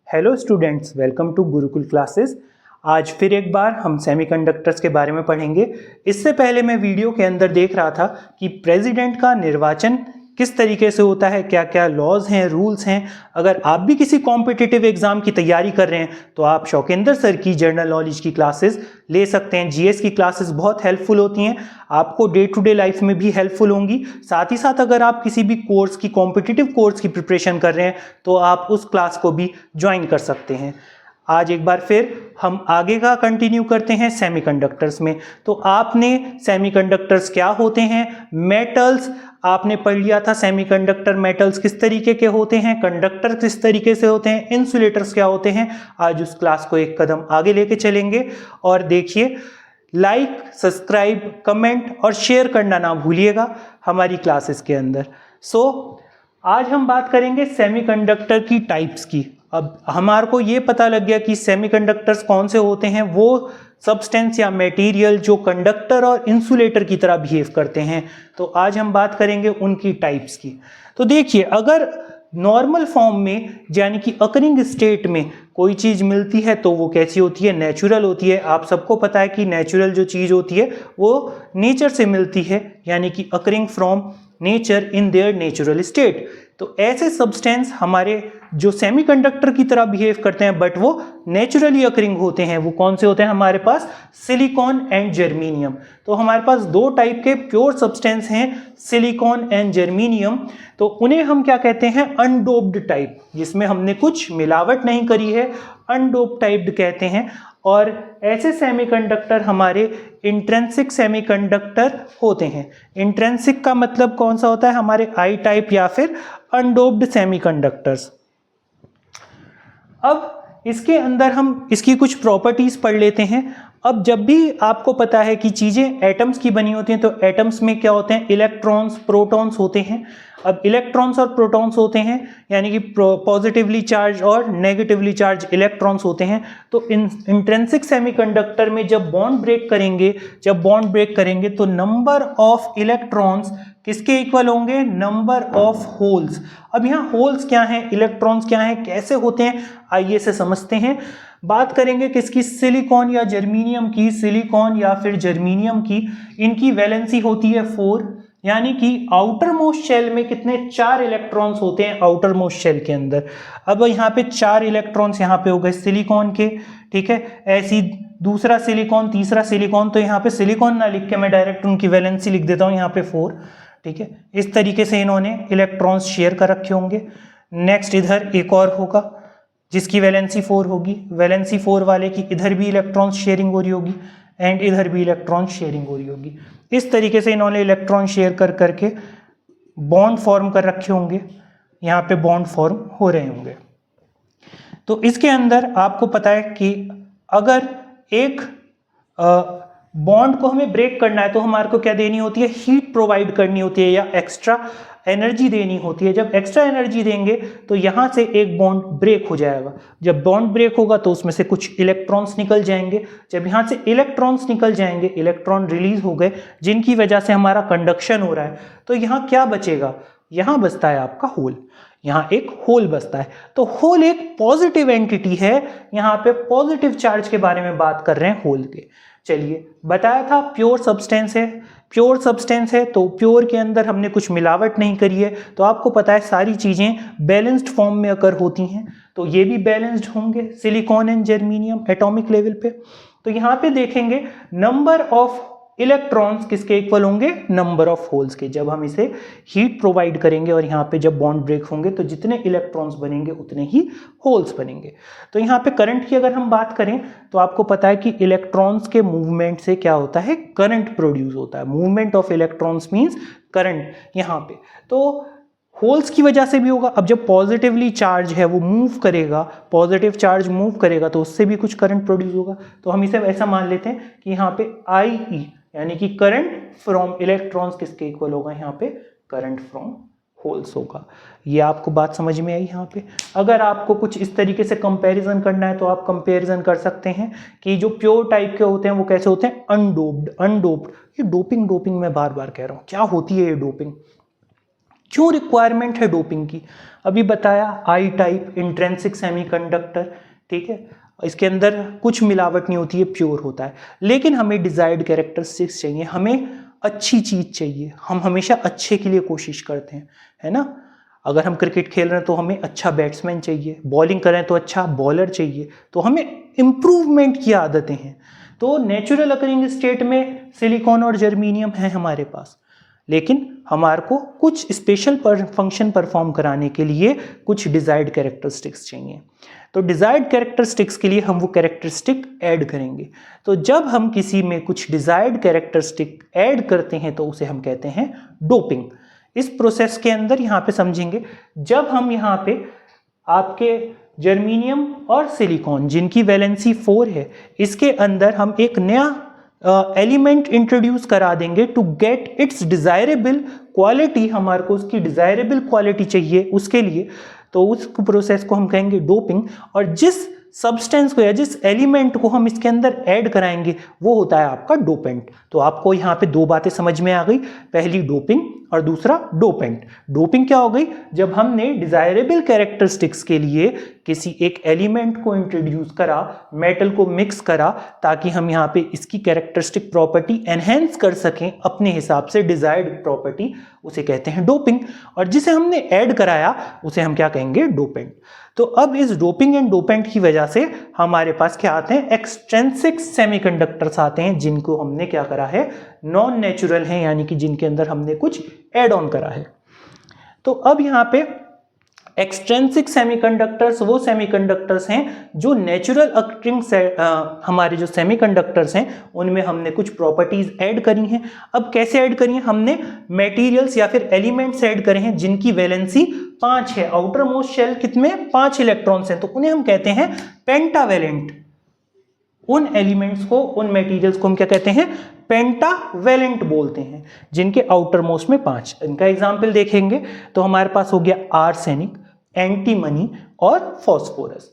Hello students, welcome to Gurukul classes. आज फिर एक बार हम सेमीकंडक्टर्स के बारे में पढ़ेंगे। इससे पहले मैं वीडियो के अंदर देख रहा था कि प्रेसिडेंट का निर्वाचन किस तरीके से होता है, क्या क्या लॉज हैं, रूल्स हैं। अगर आप भी किसी कॉम्पिटिटिव एग्जाम की तैयारी कर रहे हैं तो आप शौकेंद्र सर की जनरल नॉलेज की क्लासेस ले सकते हैं। जीएस की क्लासेस बहुत हेल्पफुल होती हैं, आपको डे टू डे लाइफ में भी हेल्पफुल होंगी। साथ ही साथ अगर आप किसी भी कोर्स की, कॉम्पिटिटिव कोर्स की प्रिपरेशन कर रहे हैं तो आप उस क्लास को भी ज्वाइन कर सकते हैं। आज एक बार फिर हम आगे का कंटिन्यू करते हैं सेमीकंडक्टर्स में। तो आपने सेमीकंडक्टर्स क्या होते हैं, मेटल्स आपने पढ़ लिया था। सेमीकंडक्टर मेटल्स किस तरीके के होते हैं, कंडक्टर किस तरीके से होते हैं, इंसुलेटर्स क्या होते हैं। आज उस क्लास को एक कदम आगे लेके चलेंगे। और देखिए, लाइक, सब्सक्राइब, कमेंट और शेयर करना ना भूलिएगा हमारी क्लासेस के अंदर। आज हम बात करेंगे सेमीकंडक्टर की टाइप्स की। अब हमारे को ये पता लग गया कि सेमीकंडक्टर्स कौन से होते हैं, वो सब्सटेंस या मटेरियल जो कंडक्टर और इंसुलेटर की तरह बिहेव करते हैं। तो आज हम बात करेंगे उनकी टाइप्स की। तो देखिए, अगर नॉर्मल फॉर्म में यानी कि अकरिंग स्टेट में कोई चीज़ मिलती है तो वो कैसी होती है, नेचुरल होती है। आप सबको पता है कि नेचुरल जो चीज़ होती है वो नेचर से मिलती है, यानी कि occurring from nature in their natural state. तो ऐसे सब्सटेंस हमारे जो सेमीकंडक्टर की तरह बिहेव करते हैं बट वो नेचुरली अकरिंग होते हैं, वो कौन से होते हैं हमारे पास, सिलिकॉन एंड जर्मेनियम। तो हमारे पास दो टाइप के प्योर सब्सटेंस हैं, सिलिकॉन एंड जर्मेनियम। तो उन्हें हम क्या कहते हैं, अनडोप्ड टाइप, जिसमें हमने कुछ मिलावट नहीं करी है, अनडोप्ड टाइप्ड कहते हैं। और ऐसे सेमीकंडक्टर हमारे इंट्रिंसिक सेमीकंडक्टर होते हैं। इंट्रिंसिक का मतलब कौन सा होता है, हमारे आई टाइप या फिर अनडोप्ड सेमीकंडक्टर्स। अब इसके अंदर हम इसकी कुछ प्रॉपर्टीज पढ़ लेते हैं। अब जब भी आपको पता है कि चीज़ें एटम्स की बनी होती हैं तो एटम्स में क्या होते हैं, इलेक्ट्रॉन्स, प्रोटॉन्स होते हैं। अब इलेक्ट्रॉन्स और प्रोटॉन्स होते हैं, यानी कि पॉजिटिवली चार्ज और नेगेटिवली चार्ज इलेक्ट्रॉन्स होते हैं। तो इंट्रिंसिक सेमीकंडक्टर में जब बॉन्ड ब्रेक करेंगे तो नंबर ऑफ इलेक्ट्रॉन्स किसके इक्वल होंगे, नंबर ऑफ होल्स। अब यहाँ होल्स क्या हैं, इलेक्ट्रॉन्स क्या हैं, कैसे होते हैं, आइए से समझते हैं। बात करेंगे किसकी, सिलिकॉन या जर्मेनियम की। सिलिकॉन या फिर जर्मेनियम की, इनकी वैलेंसी होती है 4, यानी कि आउटर मोस्ट शेल में कितने, 4 इलेक्ट्रॉन्स होते हैं आउटर मोस्ट शेल के अंदर। अब यहाँ पे 4 इलेक्ट्रॉन्स यहाँ पे हो गए सिलिकॉन के, ठीक है। ऐसी दूसरा सिलिकॉन, तीसरा सिलिकॉन, तो यहाँ पे सिलिकॉन ना लिख के मैं डायरेक्ट उनकी वैलेंसी लिख देता हूँ यहाँ पे 4, ठीक है। इस तरीके से इन्होंने इलेक्ट्रॉन्स शेयर कर रखे होंगे। नेक्स्ट इधर एक और होगा जिसकी वैलेंसी 4 होगी। वैलेंसी 4 वाले की इधर भी इलेक्ट्रॉन्स शेयरिंग हो रही होगी एंड इधर भी इलेक्ट्रॉन शेयरिंग हो रही होगी। इस तरीके से इन्होंने इलेक्ट्रॉन शेयर कर करके बॉन्ड फॉर्म कर रखे होंगे, यहाँ पे बॉन्ड फॉर्म हो रहे होंगे। तो इसके अंदर आपको पता है कि अगर एक बॉन्ड को हमें ब्रेक करना है तो हमारे को क्या देनी होती है, हीट प्रोवाइड करनी होती है या एक्स्ट्रा एनर्जी देनी होती है। जब एक्स्ट्रा एनर्जी देंगे तो यहाँ से एक बॉन्ड ब्रेक हो जाएगा। जब बॉन्ड ब्रेक होगा तो उसमें से कुछ इलेक्ट्रॉन्स निकल जाएंगे। जब यहाँ से इलेक्ट्रॉन्स निकल जाएंगे, इलेक्ट्रॉन रिलीज हो गए जिनकी वजह से हमारा कंडक्शन हो रहा है, तो यहाँ क्या बचेगा, यहाँ बचता है आपका होल। यहाँ एक होल बचता है। तो होल एक पॉजिटिव एंटिटी है, यहाँ पे पॉजिटिव चार्ज के बारे में बात कर रहे हैं होल के। चलिए, बताया था प्योर सब्सटेंस है, प्योर सब्सटेंस है तो प्योर के अंदर हमने कुछ मिलावट नहीं करी है। तो आपको पता है सारी चीज़ें बैलेंस्ड फॉर्म में अगर होती हैं तो ये भी बैलेंस्ड होंगे, silicon and germanium atomic level पे। तो यहाँ पे देखेंगे नंबर ऑफ इलेक्ट्रॉन्स किसके इक्वल होंगे, नंबर ऑफ होल्स के। जब हम इसे हीट प्रोवाइड करेंगे और यहाँ पे जब बॉन्ड ब्रेक होंगे तो जितने इलेक्ट्रॉन्स बनेंगे उतने ही होल्स बनेंगे। तो यहाँ पे करंट की अगर हम बात करें तो आपको पता है कि इलेक्ट्रॉन्स के मूवमेंट से क्या होता है, करंट प्रोड्यूस होता है। Movement of electrons means current यहाँ पे। तो होल्स की वजह से भी होगा। अब जब पॉजिटिवली चार्ज है वो मूव करेगा, पॉजिटिव चार्ज मूव करेगा तो उससे भी कुछ करंट प्रोड्यूस होगा। तो हम इसे ऐसा मान लेते हैं कि यहाँ पे IE यानी कि करंट फ्रॉम इलेक्ट्रॉन्स किसके इक्वल होगा, यहाँ पे करंट फ्रॉम होल्स होगा। ये आपको बात समझ में आई। यहाँ पे अगर आपको कुछ इस तरीके से कंपैरिजन करना है तो आप कंपैरिजन कर सकते हैं कि जो प्योर टाइप के होते हैं वो कैसे होते हैं, अनडोप्ड। ये डोपिंग मैं बार बार कह रहा हूँ, क्या होती है ये डोपिंग। क्यों रिक्वायरमेंट है डोपिंग की? अभी बताया आई टाइप इंट्रिंसिक सेमीकंडक्टर, ठीक है, इसके अंदर कुछ मिलावट नहीं होती है, प्योर होता है, लेकिन हमें डिजायर्ड कैरेक्टरिस्टिक्स चाहिए, हमें अच्छी चीज चाहिए, हम हमेशा अच्छे के लिए कोशिश करते हैं, है ना। अगर हम क्रिकेट खेल रहे हैं तो हमें अच्छा बैट्समैन चाहिए, बॉलिंग करें तो अच्छा बॉलर चाहिए, तो हमें इम्प्रूवमेंट की आदतें हैं। तो नेचुरल अकरिंग स्टेट में सिलिकॉन और जर्मीनियम है हमारे पास, लेकिन हमारे को कुछ स्पेशल फंक्शन परफॉर्म कराने के लिए कुछ डिजायर्ड कैरेक्टरिस्टिक्स चाहिए। तो डिजायर्ड कैरेक्टरिस्टिक्स के लिए हम वो कैरेक्टरिस्टिक ऐड करेंगे। तो जब हम किसी में कुछ डिजायर्ड कैरेक्टरिस्टिक ऐड करते हैं तो उसे हम कहते हैं डोपिंग। इस प्रोसेस के अंदर यहाँ पे समझेंगे, जब हम यहाँ पे आपके जर्मीनियम और सिलिकॉन जिनकी वैलेंसी 4 है, इसके अंदर हम एक नया एलिमेंट इंट्रोड्यूस करा देंगे to get its desirable quality, हमारे को उसकी डिजायरेबल क्वालिटी चाहिए उसके लिए, तो उस प्रोसेस को हम कहेंगे डोपिंग। और जिस सब्सटेंस को या जिस एलिमेंट को हम इसके अंदर ऐड कराएंगे वो होता है आपका डोपेंट। तो आपको यहाँ पे दो बातें समझ में आ गई, पहली डोपिंग और दूसरा डोपेंट। डोपिंग क्या हो गई? जब हमने डिजायरेबल कैरेक्टरिस्टिक्स के लिए किसी एक एलिमेंट को इंट्रोड्यूस करा, मेटल को मिक्स करा, ताकि हम यहाँ पे इसकी कैरेक्टरिस्टिक प्रॉपर्टी एनहेंस कर सकें अपने हिसाब से डिजायर्ड प्रॉपर्टी, उसे कहते हैं डोपिंग। और जिसे हमने ऐड कराया उसे हम क्या कहेंगे? डोपेंट। तो अब इस डोपिंग एंड डोपेंट की वजह से हमारे पास क्या आते हैं? एक्सट्रिंसिक सेमीकंडक्टर्स आते हैं, जिनको हमने क्या करा है? नॉन नेचुरल हैं, यानी कि जिनके अंदर हमने कुछ ऐड ऑन करा है। तो अब यहाँ पे एक्सट्रिंसिक सेमीकंडक्टर्स वो सेमीकंडक्टर्स हैं जो नेचुरल अकरिंग हमारे जो सेमीकंडक्टर्स हैं उनमें हमने कुछ प्रॉपर्टीज ऐड करी हैं। अब कैसे ऐड करी हैं? हमने मटेरियल्स या फिर एलिमेंट्स ऐड करे हैं जिनकी वैलेंसी 5 है। आउटर मोस्ट शेल कितने? 5 इलेक्ट्रॉन्स हैं, तो उन्हें हम कहते हैं पेंटावेलेंट। उन एलिमेंट्स को, उन मटेरियल्स को हम क्या कहते हैं? पेंटावेलेंट बोलते हैं, जिनके आउटर मोस्ट में 5। इनका एग्जाम्पल देखेंगे तो हमारे पास हो गया आर्सेनिक, एंटीमनी और फॉस्फोरस।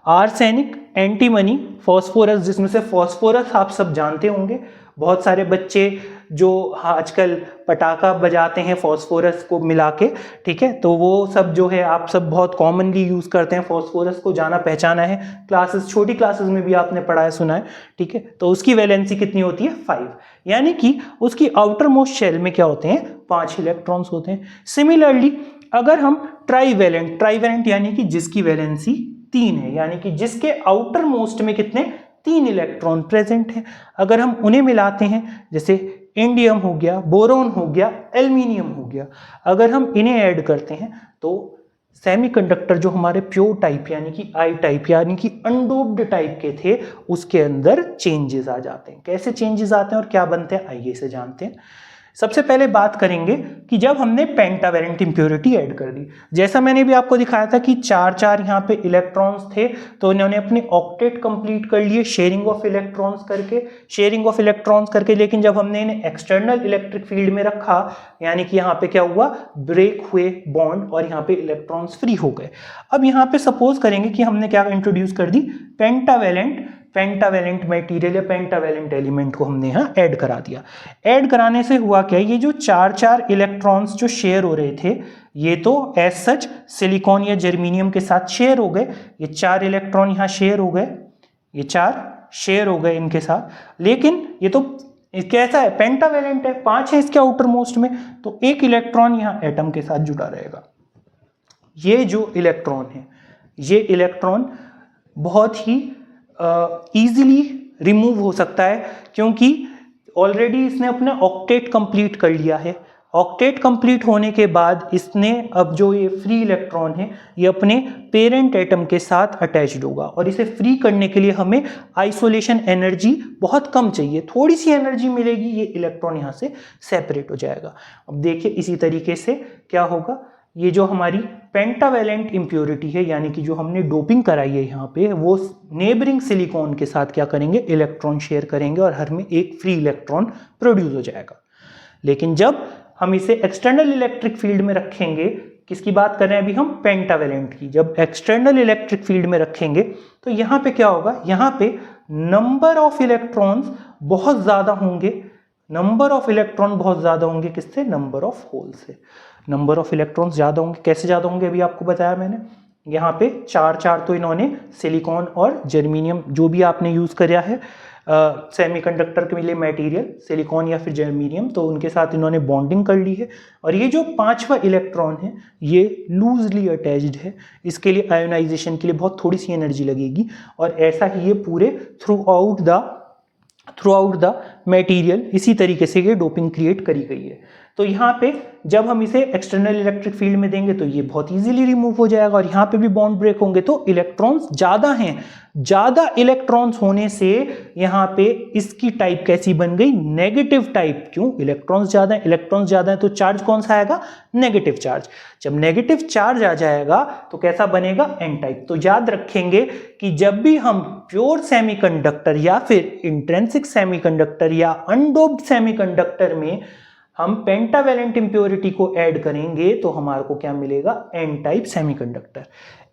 आर्सेनिक, एंटीमनी, फॉस्फोरस, जिसमें से फॉस्फोरस आप सब जानते होंगे, बहुत सारे बच्चे जो आजकल पटाखा बजाते हैं फॉस्फोरस को मिला के, ठीक है, तो वो सब जो है आप सब बहुत कॉमनली यूज करते हैं, फॉस्फोरस को जाना पहचाना है, क्लासेस, छोटी क्लासेस में भी आपने पढ़ाया सुना है, ठीक है। तो उसकी वैलेंसी कितनी होती है? 5, यानी कि उसकी आउटर मोस्ट शेल में क्या होते हैं? 5 इलेक्ट्रॉन्स होते हैं। सिमिलरली अगर हम ट्राईवेलेंट, ट्राईवेलेंट यानी कि जिसकी वैलेंसी 3 है, यानी कि जिसके आउटर मोस्ट में कितने? 3 इलेक्ट्रॉन प्रेजेंट हैं, अगर हम उन्हें मिलाते हैं, जैसे इंडियम हो गया, बोरोन हो गया, एल्यूमिनियम हो गया, अगर हम इन्हें ऐड करते हैं तो सेमीकंडक्टर जो हमारे प्योर टाइप यानी कि आई टाइप यानी कि अनडोप्ड टाइप के थे, उसके अंदर चेंजेस आ जाते हैं। कैसे चेंजेस आते हैं और क्या बनते हैं, आइए इसे जानते हैं। सबसे पहले बात करेंगे कि जब हमने पेंटावेलेंट इंप्योरिटी ऐड कर दी, जैसा मैंने भी आपको दिखाया था कि 4 यहाँ पे इलेक्ट्रॉन्स थे, तो इन्होंने अपने ऑक्टेट कंप्लीट कर लिए शेयरिंग ऑफ इलेक्ट्रॉन्स करके, लेकिन जब हमने इन्हें एक्सटर्नल इलेक्ट्रिक फील्ड में रखा, यानी कि यहाँ पे क्या हुआ? ब्रेक हुए बॉन्ड और यहाँ पे इलेक्ट्रॉन्स फ्री हो गए। अब यहाँ पे सपोज करेंगे कि हमने क्या इंट्रोड्यूस कर दी? पेंटावेलेंट मटेरियल या पेंटावेलेंट एलिमेंट को हमने यहाँ ऐड करा दिया। ऐड कराने से हुआ क्या? ये जो 4 इलेक्ट्रॉन्स जो शेयर हो रहे थे, ये तो एज सच सिलिकॉन या जर्मीनियम के साथ शेयर हो गए, ये 4 इलेक्ट्रॉन यहाँ शेयर हो गए, ये 4 शेयर हो गए इनके साथ, लेकिन ये तो कैसा है? पेंटावेलेंट है, 5 है इसके आउटर मोस्ट में, तो 1 इलेक्ट्रॉन यहाँ एटम के साथ जुड़ा रहेगा। ये जो इलेक्ट्रॉन है, ये इलेक्ट्रॉन बहुत ही इजीली रिमूव हो सकता है, क्योंकि ऑलरेडी इसने अपना ऑक्टेट कंप्लीट कर लिया है। ऑक्टेट कंप्लीट होने के बाद इसने अब जो ये फ्री इलेक्ट्रॉन है ये अपने पेरेंट एटम के साथ अटैच्ड होगा, और इसे फ्री करने के लिए हमें आइसोलेशन एनर्जी बहुत कम चाहिए, थोड़ी सी एनर्जी मिलेगी, ये इलेक्ट्रॉन यहाँ से सेपरेट हो जाएगा। अब देखिए इसी तरीके से क्या होगा, ये जो हमारी पेंटावेलेंट इंप्योरिटी है, यानी कि जो हमने डोपिंग कराई है यहाँ पे, वो नेबरिंग सिलिकॉन के साथ क्या करेंगे? इलेक्ट्रॉन शेयर करेंगे और हर में एक फ्री इलेक्ट्रॉन प्रोड्यूस हो जाएगा। लेकिन जब हम इसे एक्सटर्नल इलेक्ट्रिक फील्ड में रखेंगे, किसकी बात कर रहे हैं अभी हम? पेंटावेलेंट की। जब एक्सटर्नल इलेक्ट्रिक फील्ड में रखेंगे तो यहाँ पे क्या होगा? यहाँ पे नंबर ऑफ इलेक्ट्रॉन्स बहुत ज्यादा होंगे, किससे? नंबर ऑफ होल से। नंबर ऑफ इलेक्ट्रॉन्स ज़्यादा होंगे। कैसे ज़्यादा होंगे अभी आपको बताया मैंने। यहाँ पे 4 तो इन्होंने सिलिकॉन और जर्मेनियम जो भी आपने यूज़ किया है सेमीकंडक्टर के लिए मटेरियल सिलिकॉन या फिर जर्मेनियम, तो उनके साथ इन्होंने बॉन्डिंग कर ली है। और ये जो 5वां इलेक्ट्रॉन है ये लूजली अटैच्ड है, इसके लिए आयोनाइजेशन के लिए बहुत थोड़ी सी एनर्जी लगेगी। और ऐसा ही ये पूरे थ्रू आउट द मटेरियल इसी तरीके से ये डोपिंग क्रिएट करी गई है। तो यहाँ पे जब हम इसे एक्सटर्नल इलेक्ट्रिक फील्ड में देंगे तो ये बहुत इजीली रिमूव हो जाएगा और यहाँ पे भी बॉन्ड ब्रेक होंगे। तो इलेक्ट्रॉन्स ज़्यादा हैं, ज़्यादा इलेक्ट्रॉन्स होने से यहाँ पे इसकी टाइप कैसी बन गई, नेगेटिव टाइप। क्यों? इलेक्ट्रॉन्स ज़्यादा है तो चार्ज कौन सा आएगा, नेगेटिव चार्ज। जब नेगेटिव चार्ज आ जाएगा तो कैसा बनेगा, एन टाइप। तो याद रखेंगे कि जब भी हम प्योर सेमीकंडक्टर या फिर इंट्रिंसिक सेमीकंडक्टर या अनडोप्ड सेमीकंडक्टर में हम पेंटावैलेंट इंप्योरिटी को ऐड करेंगे तो हमारे को क्या मिलेगा, N type semiconductor.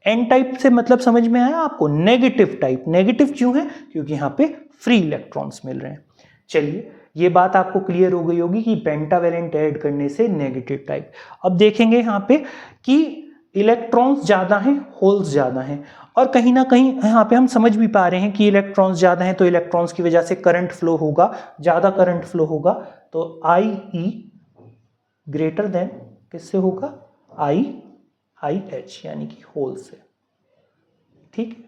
N type से मतलब समझ में आया आपको, नेगेटिव टाइप। नेगेटिव क्यों है, क्योंकि यहाँ पे फ्री इलेक्ट्रॉन्स मिल रहे हैं। चलिए ये बात आपको क्लियर हो गई होगी कि पेंटावैलेंट ऐड करने से नेगेटिव टाइप। अब देखेंगे यहाँ पे कि इलेक्ट्रॉन्स ज़्यादा हैं, होल्स ज़्यादा हैं, और कहीं ना कहीं यहाँ पे हम समझ भी पा रहे हैं कि इलेक्ट्रॉन्स ज़्यादा हैं तो इलेक्ट्रॉन्स की वजह से करंट फ्लो होगा, ज़्यादा करंट फ्लो होगा। तो IE ग्रेटर देन किससे होगा, IH यानी कि होल से। ठीक है,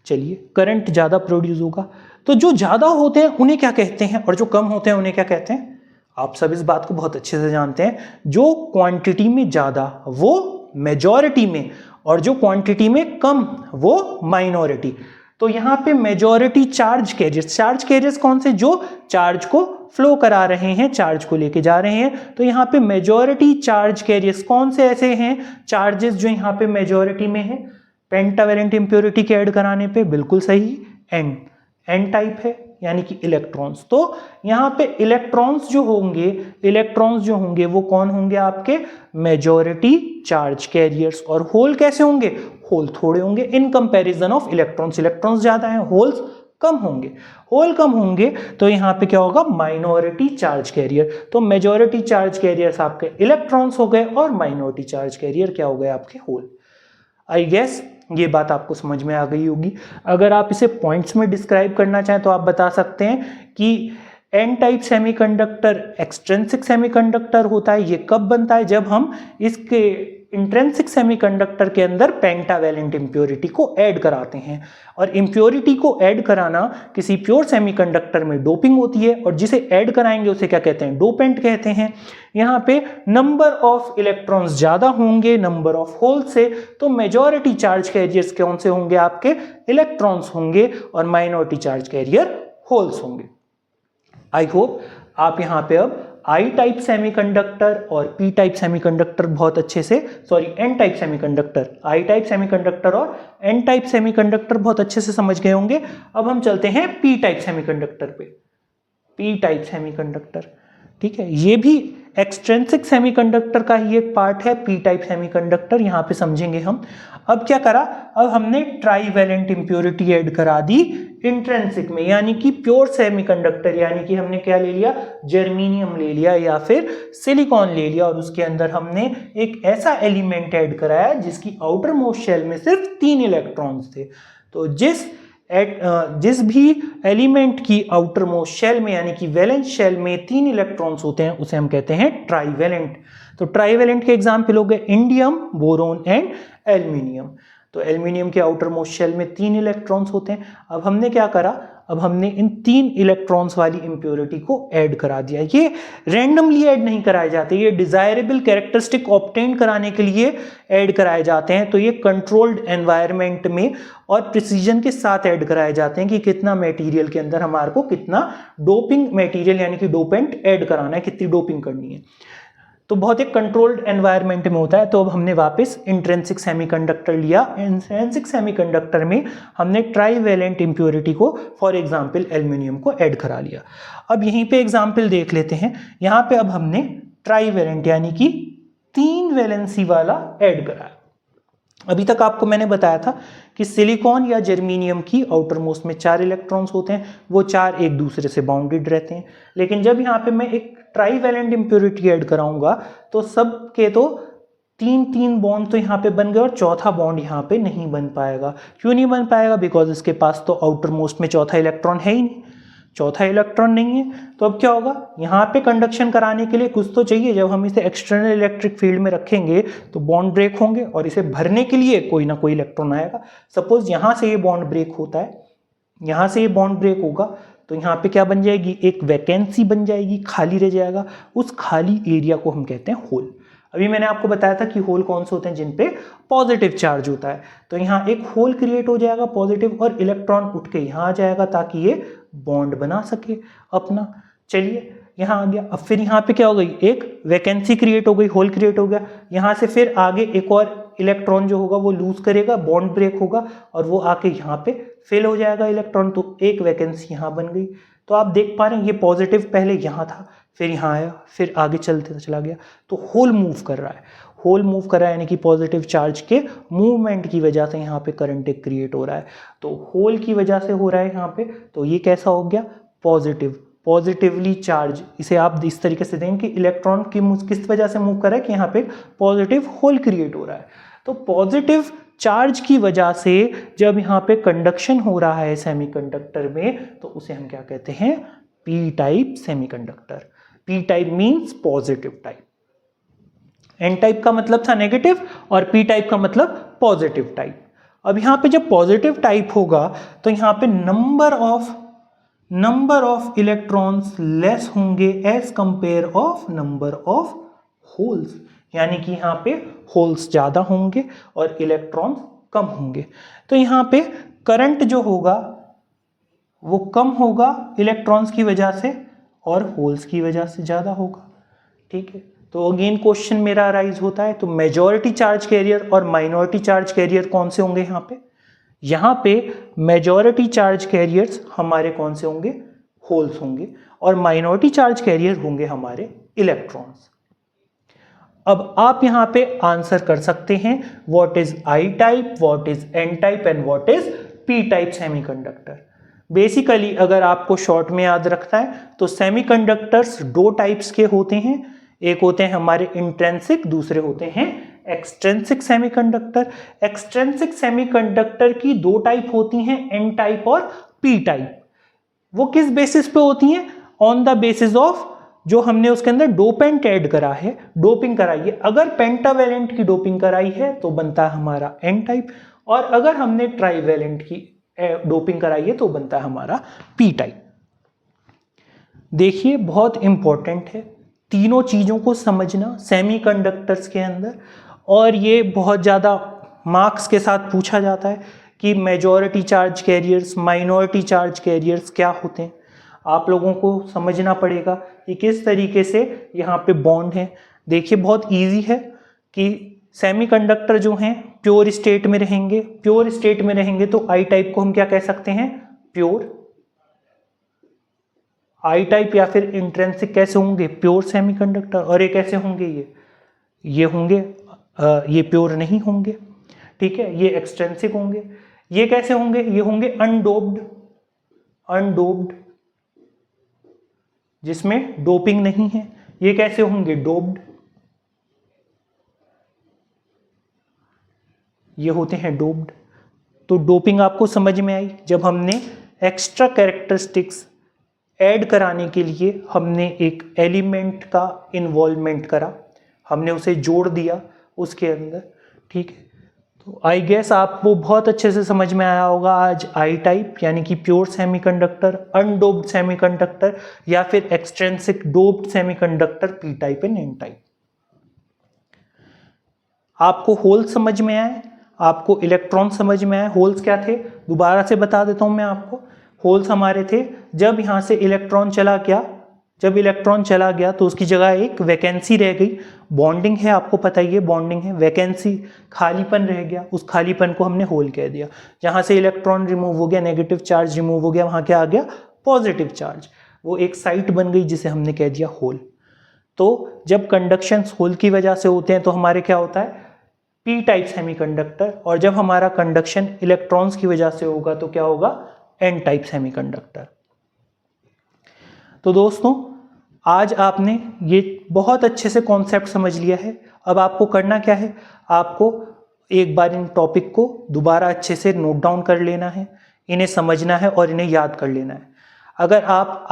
चलिए करंट ज़्यादा प्रोड्यूस होगा। तो जो ज़्यादा होते हैं उन्हें क्या कहते हैं और जो कम होते हैं उन्हें क्या कहते हैं, आप सब इस बात को बहुत अच्छे से जानते हैं। जो क्वांटिटी में ज़्यादा वो मेजॉरिटी में, और जो क्वांटिटी में कम वो माइनॉरिटी। तो यहाँ पे मेजॉरिटी चार्ज कैरियर्स कौन से, जो चार्ज को फ्लो करा रहे हैं, चार्ज को लेके जा रहे हैं। तो यहाँ पे मेजॉरिटी चार्ज कैरियर्स कौन से ऐसे हैं चार्जेस जो यहाँ पे मेजॉरिटी में है पेंटावैलेंट इंप्योरिटी के ऐड कराने पे, बिल्कुल सही, एन टाइप है यानी कि इलेक्ट्रॉन्स। तो यहाँ पे इलेक्ट्रॉन्स जो होंगे वो कौन होंगे, आपके मेजॉरिटी चार्ज कैरियर्स। और होल कैसे होंगे, होल थोड़े होंगे in comparison of electrons. Electrons ज्यादा हैं, होल्स कम होंगे। होल कम होंगे तो यहाँ पे क्या होगा, माइनॉरिटी चार्ज कैरियर। तो मेजॉरिटी चार्ज कैरियर्स आपके इलेक्ट्रॉन्स हो गए और माइनॉरिटी चार्ज कैरियर क्या हो गए, आपके होल। आई गेस ये बात आपको समझ में आ गई होगी। अगर आप इसे पॉइंट्स में डिस्क्राइब करना चाहें तो आप बता सकते हैं कि N type semiconductor extrinsic semiconductor होता है। ये कब बनता है, जब हम इसके इंट्रिंसिक सेमीकंडक्टर के अंदर पेंटावैलेंट इंप्योरिटी को ऐड कराते हैं। और इंप्योरिटी को ऐड कराना किसी प्योर सेमीकंडक्टर में डोपिंग होती है, और जिसे ऐड कराएंगे उसे क्या कहते हैं, डोपेंट कहते हैं। यहाँ पे नंबर ऑफ इलेक्ट्रॉन्स ज्यादा होंगे नंबर ऑफ होल से, तो मेजॉरिटी चार्ज कैरियर्स कौन से होंगे, आपके इलेक्ट्रॉन्स होंगे, और माइनॉरिटी चार्ज कैरियर होल्स होंगे। आई होप आप यहाँ पे अब आई टाइप सेमीकंडक्टर और पी टाइप सेमीकंडक्टर बहुत अच्छे से, N type semiconductor, I type semiconductor और एन टाइप सेमीकंडक्टर बहुत अच्छे से समझ गए होंगे। अब हम चलते हैं पी टाइप सेमीकंडक्टर पे। पी टाइप सेमीकंडक्टर, ठीक है, ये भी एक्सट्रिंसिक सेमीकंडक्टर का ही एक पार्ट है। पी टाइप सेमीकंडक्टर यहाँ पे समझेंगे हम। अब क्या करा, अब हमने ट्राईवैलेंट इंप्योरिटी ऐड करा दी इंट्रिंसिक में, यानी कि प्योर सेमीकंडक्टर, यानी कि हमने क्या ले लिया, जर्मेनियम ले लिया या फिर सिलिकॉन ले लिया, और उसके अंदर हमने एक ऐसा एलिमेंट ऐड कराया जिसकी आउटर मोस्ट शेल में सिर्फ 3 इलेक्ट्रॉन्स थे। तो जिस भी एलिमेंट की आउटर मोस्ट शेल में यानी कि वैलेंस शेल में 3 इलेक्ट्रॉन्स होते हैं उसे हम कहते हैं ट्राईवैलेंट। तो ट्राईवैलेंट के एग्जाम्पल हो गए इंडियम, बोरोन एंड एल्यूमिनियम। तो एल्यूमिनियम के आउटर मोस्ट शेल में 3 इलेक्ट्रॉन्स होते हैं। अब हमने क्या करा, अब हमने इन 3 इलेक्ट्रॉन्स वाली इंप्योरिटी को ऐड करा दिया। ये रैंडमली ऐड नहीं कराए जाते, ये डिजायरेबल कैरेक्टरिस्टिक ऑब्टेन कराने के लिए ऐड कराए जाते हैं। तो ये कंट्रोल्ड एनवायरनमेंट में और प्रिसीजन के साथ ऐड कराए जाते हैं कि कितना मटेरियल के अंदर हमारे को कितना डोपिंग मटेरियल यानी कि डोपेंट ऐड कराना है, कितनी डोपिंग करनी है। तो बहुत एक कंट्रोल्ड एनवायरनमेंट में होता है। तो अब हमने वापस इंट्रिंसिक सेमीकंडक्टर लिया। इंट्रिंसिक सेमीकंडक्टर में हमने ट्राईवैलेंट इंप्योरिटी को, फॉर एग्जांपल एल्यूमिनियम को ऐड करा लिया। अब यहीं पे एग्जांपल देख लेते हैं। यहाँ पे अब हमने ट्राईवैलेंट यानी कि 3 वैलेंसी वाला ऐड कराया। अभी तक आपको मैंने बताया था कि सिलिकॉन या जर्मेनियम की आउटर मोस्ट में 4 इलेक्ट्रॉन्स होते हैं, वो 4 एक दूसरे से बाउंडेड रहते हैं। लेकिन जब यहाँ पे मैं एक ट्राईवैलेंट इंप्योरिटी ऐड कराऊंगा तो सब के तो 3 बॉन्ड तो यहाँ पे बन गए और चौथा बॉन्ड यहाँ पे नहीं बन पाएगा। क्यों नहीं बन पाएगा? बिकॉज इसके पास तो आउटर मोस्ट में चौथा इलेक्ट्रॉन है ही नहीं, चौथा इलेक्ट्रॉन नहीं है। तो अब क्या होगा, यहाँ पे कंडक्शन कराने के लिए कुछ तो चाहिए। जब हम इसे एक्सटर्नल इलेक्ट्रिक फील्ड में रखेंगे तो बॉन्ड ब्रेक होंगे और इसे भरने के लिए कोई ना कोई इलेक्ट्रॉन आएगा। सपोज यहाँ से ये बॉन्ड ब्रेक होता है, यहाँ से ये बॉन्ड ब्रेक होगा तो यहाँ पे क्या बन जाएगी, एक वैकेंसी बन जाएगी, खाली रह जाएगा। उस खाली एरिया को हम कहते हैं होल। अभी मैंने आपको बताया था कि होल कौन से होते हैं, जिन पे पॉजिटिव चार्ज होता है। तो यहाँ एक होल क्रिएट हो जाएगा पॉजिटिव और इलेक्ट्रॉन उठ के यहाँ आ जाएगा ताकि ये बॉन्ड बना सके अपना। चलिए यहाँ आ गया। अब फिर यहाँ पे क्या हो गई, एक वैकेंसी क्रिएट हो गई, होल क्रिएट हो गया। यहाँ से फिर आगे एक और इलेक्ट्रॉन जो होगा वो लूज करेगा, बॉन्ड ब्रेक होगा और वो आके यहाँ पे फिल हो जाएगा इलेक्ट्रॉन। तो एक वैकेंसी यहाँ बन गई। तो आप देख पा रहे हैं ये पॉजिटिव पहले यहाँ था, फिर यहाँ आया, फिर आगे चलते चला गया। तो होल मूव कर रहा है, होल मूव कर रहा है, यानी कि पॉजिटिव चार्ज के मूवमेंट की वजह से यहाँ पे करंट क्रिएट हो रहा है। तो होल की वजह से हो रहा है यहाँ पे। तो ये कैसा हो गया, पॉजिटिव, पॉजिटिवली चार्ज। इसे आप इस तरीके से देंगे कि इलेक्ट्रॉन की किस वजह से मूव कर रहा है कि यहाँ पे पॉजिटिव होल क्रिएट हो रहा है। तो पॉजिटिव चार्ज की वजह से जब यहाँ पे कंडक्शन हो रहा है सेमीकंडक्टर में तो उसे हम क्या कहते हैं, P type semiconductor. P type means positive type. N type का मतलब था नेगेटिव और पी टाइप का मतलब पॉजिटिव टाइप। अब यहाँ पे जब पॉजिटिव टाइप होगा तो यहाँ पे नंबर ऑफ इलेक्ट्रॉन्स लेस होंगे as compare of number of holes, यानी कि यहाँ पे होल्स ज़्यादा होंगे और इलेक्ट्रॉन्स कम होंगे। तो यहाँ पे करंट जो होगा वो कम होगा इलेक्ट्रॉन्स की वजह से और होल्स की वजह से ज़्यादा होगा। ठीक है, तो अगेन क्वेश्चन मेरा अराइज होता है, तो मेजॉरिटी चार्ज कैरियर और माइनॉरिटी चार्ज कैरियर कौन से होंगे यहाँ पे? यहाँ पे मेजॉरिटी चार्ज कैरियर्स हमारे कौन से होंगे, होल्स होंगे, और माइनॉरिटी चार्ज कैरियर होंगे हमारे इलेक्ट्रॉन्स। अब आप यहाँ पे आंसर कर सकते हैं what is I type, what is an type and what is P type semiconductor. Basically अगर आपको शॉर्ट में याद रखना है तो सेमीकंडक्टर्स दो टाइप्स के होते हैं, एक होते हैं हमारे इंट्रिंसिक, दूसरे होते हैं एक्सट्रिंसिक सेमीकंडक्टर। एक्सट्रिंसिक सेमीकंडक्टर की दो टाइप होती हैं, एन टाइप और पी टाइप। वो किस बेसिस पे होती हैं? ऑन द बेसिस ऑफ जो हमने उसके अंदर डोपेंट ऐड करा है, डोपिंग कराई है। अगर पेंटावेलेंट की डोपिंग कराई है तो बनता है हमारा एन टाइप, और अगर हमने ट्राईवेलेंट की डोपिंग कराई है तो बनता है हमारा पी टाइप। देखिए बहुत इंपॉर्टेंट है तीनों चीजों को समझना सेमीकंडक्टर्स के अंदर, और ये बहुत ज़्यादा मार्क्स के साथ पूछा जाता है कि majority charge carriers, minority charge carriers क्या होते हैं। आप लोगों को समझना पड़ेगा कि किस तरीके से यहाँ पे बॉन्ड है। देखिए बहुत इजी है कि सेमीकंडक्टर जो हैं प्योर स्टेट में रहेंगे, प्योर स्टेट में रहेंगे तो आई टाइप को हम क्या कह सकते हैं, प्योर आई टाइप, या फिर इंट्रिंसिक कैसे होंगे, प्योर सेमीकंडक्टर। और ये कैसे होंगे, ये होंगे ये प्योर नहीं होंगे, ठीक है, ये एक्सट्रिंसिक होंगे। ये कैसे होंगे, ये होंगे अनडोप्ड जिसमें डोपिंग नहीं है। ये कैसे होंगे, डोप्ड, ये होते हैं डोप्ड। तो डोपिंग आपको समझ में आई जब हमने एक्स्ट्रा कैरेक्टरिस्टिक्स ऐड कराने के लिए हमने एक एलिमेंट का इन्वॉल्वमेंट करा, हमने उसे जोड़ दिया उसके अंदर। ठीक है, तो आई गेस आपको बहुत अच्छे से समझ में आया होगा आज आई टाइप यानी कि प्योर सेमीकंडक्टर, अनडोप्ड सेमीकंडक्टर, या फिर extrinsic doped semiconductor, P type and N type. आपको होल समझ में आए, आपको इलेक्ट्रॉन समझ में आए। होल्स क्या थे दोबारा से बता देता हूं मैं आपको। होल्स हमारे थे जब यहां से इलेक्ट्रॉन चला गया, जब इलेक्ट्रॉन चला गया तो उसकी जगह एक वैकेंसी रह गई। बॉन्डिंग है, आपको पता ही है बॉन्डिंग है, वैकेंसी खालीपन रह गया, उस खालीपन को हमने होल कह दिया। जहां से इलेक्ट्रॉन रिमूव हो गया, नेगेटिव चार्ज रिमूव हो गया, वहां क्या आ गया, पॉजिटिव चार्ज। वो एक साइट बन गई जिसे हमने कह दिया होल। तो जब कंडक्शन होल की वजह से होते हैं तो हमारे क्या होता है, पी टाइप सेमीकंडक्टर, और जब हमारा कंडक्शन इलेक्ट्रॉन्स की वजह से होगा तो क्या होगा, एन टाइप सेमीकंडक्टर। तो दोस्तों आज आपने ये बहुत अच्छे से कॉन्सेप्ट समझ लिया है। अब आपको करना क्या है, आपको एक बार इन टॉपिक को दोबारा अच्छे से नोट डाउन कर लेना है, इन्हें समझना है और इन्हें याद कर लेना है। अगर आप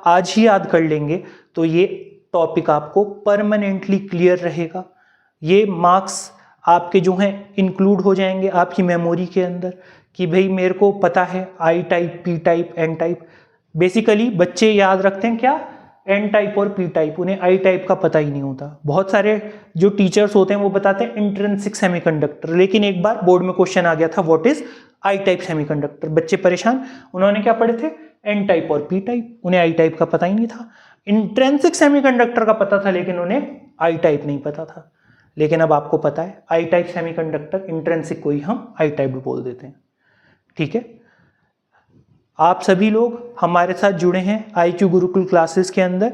आज ही याद कर लेंगे तो ये टॉपिक आपको परमानेंटली क्लियर रहेगा। ये मार्क्स आपके जो हैं इंक्लूड हो जाएंगे आपकी मेमोरी के अंदर कि भाई मेरे को पता है I type, P type, N type. Basically बच्चे याद रखते हैं क्या, एन टाइप और पी टाइप, उन्हें आई टाइप का पता ही नहीं होता। बहुत सारे जो टीचर्स होते हैं वो बताते हैं इंट्रिंसिक सेमीकंडक्टर, लेकिन एक बार बोर्ड में क्वेश्चन आ गया था what is I type semiconductor. बच्चे परेशान, उन्होंने क्या पढ़े थे, एन टाइप और पी टाइप, उन्हें आई टाइप का पता ही नहीं था। इंट्रिंसिक सेमीकंडक्टर का पता था लेकिन उन्हें आई टाइप नहीं पता था। लेकिन अब आपको पता है आई टाइप सेमीकंडक्टर, इंट्रिंसिक को ही हम आई टाइप बोल देते हैं। ठीक है, आप सभी लोग हमारे साथ जुड़े हैं IQ गुरुकुल क्लासेस के अंदर,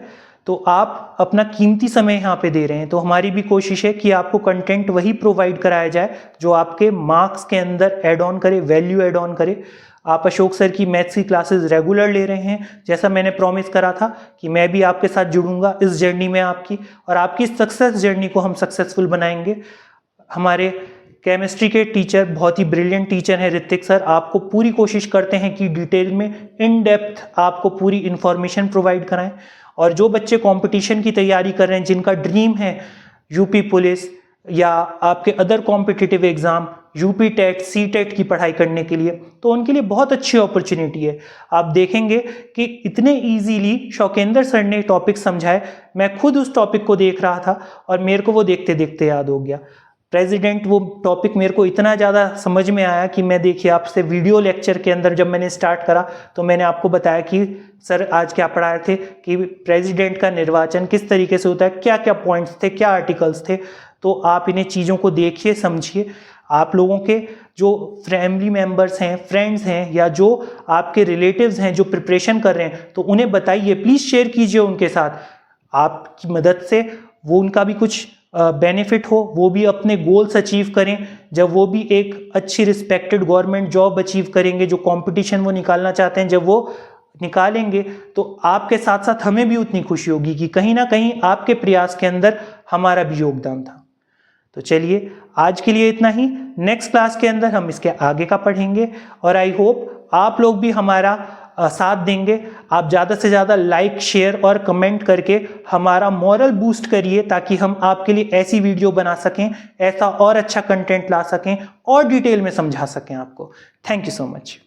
तो आप अपना कीमती समय यहाँ पे दे रहे हैं। तो हमारी भी कोशिश है कि आपको कंटेंट वही प्रोवाइड कराया जाए जो आपके मार्क्स के अंदर ऐड ऑन करे, वैल्यू ऐड ऑन करे। आप अशोक सर की मैथ्स की क्लासेस रेगुलर ले रहे हैं, जैसा मैंने प्रॉमिस करा था कि मैं भी आपके साथ जुड़ूंगा इस जर्नी में आपकी, और आपकी सक्सेस जर्नी को हम सक्सेसफुल बनाएंगे। हमारे केमिस्ट्री के टीचर बहुत ही ब्रिलियंट टीचर हैं ऋतिक सर, आपको पूरी कोशिश करते हैं कि डिटेल में इन डेप्थ आपको पूरी इंफॉर्मेशन प्रोवाइड कराएं। और जो बच्चे कंपटीशन की तैयारी कर रहे हैं, जिनका ड्रीम है यूपी पुलिस या आपके other competitive exam, UP TET, C TET की पढ़ाई करने के लिए, तो उनके लिए बहुत अच्छी अपॉर्चुनिटी है। आप देखेंगे कि इतने इजीली शौकेंद्र सर ने टॉपिक समझाए, मैं खुद उस टॉपिक को देख रहा था और मेरे को वो देखते देखते याद हो गया। प्रेसिडेंट, वो टॉपिक मेरे को इतना ज़्यादा समझ में आया कि मैं देखिए आपसे वीडियो लेक्चर के अंदर जब मैंने स्टार्ट करा तो मैंने आपको बताया कि सर आज क्या पढ़ा रहे थे, कि प्रेसिडेंट का निर्वाचन किस तरीके से होता है, क्या क्या पॉइंट्स थे, क्या आर्टिकल्स थे। तो आप इन्हें चीज़ों को देखिए, समझिए। आप लोगों के जो फैमिली मेम्बर्स हैं, फ्रेंड्स हैं, या जो आपके रिलेटिव्स हैं जो प्रिपरेशन कर रहे हैं, तो उन्हें बताइए, प्लीज़ शेयर कीजिए उनके साथ। आपकी मदद से वो उनका भी कुछ बेनिफिट हो, वो भी अपने गोल्स अचीव करें। जब वो भी एक अच्छी रिस्पेक्टेड गवर्नमेंट जॉब अचीव करेंगे, जो कंपटीशन वो निकालना चाहते हैं, जब वो निकालेंगे तो आपके साथ साथ हमें भी उतनी खुशी होगी कि कहीं ना कहीं आपके प्रयास के अंदर हमारा भी योगदान था। तो चलिए आज के लिए इतना ही, नेक्स्ट क्लास के अंदर हम इसके आगे का पढ़ेंगे और आई होप आप लोग भी हमारा साथ देंगे। आप ज़्यादा से ज़्यादा लाइक, शेयर और कमेंट करके हमारा मोरल बूस्ट करिए ताकि हम आपके लिए ऐसी वीडियो बना सकें, ऐसा और अच्छा कंटेंट ला सकें और डिटेल में समझा सकें आपको। Thank you so much.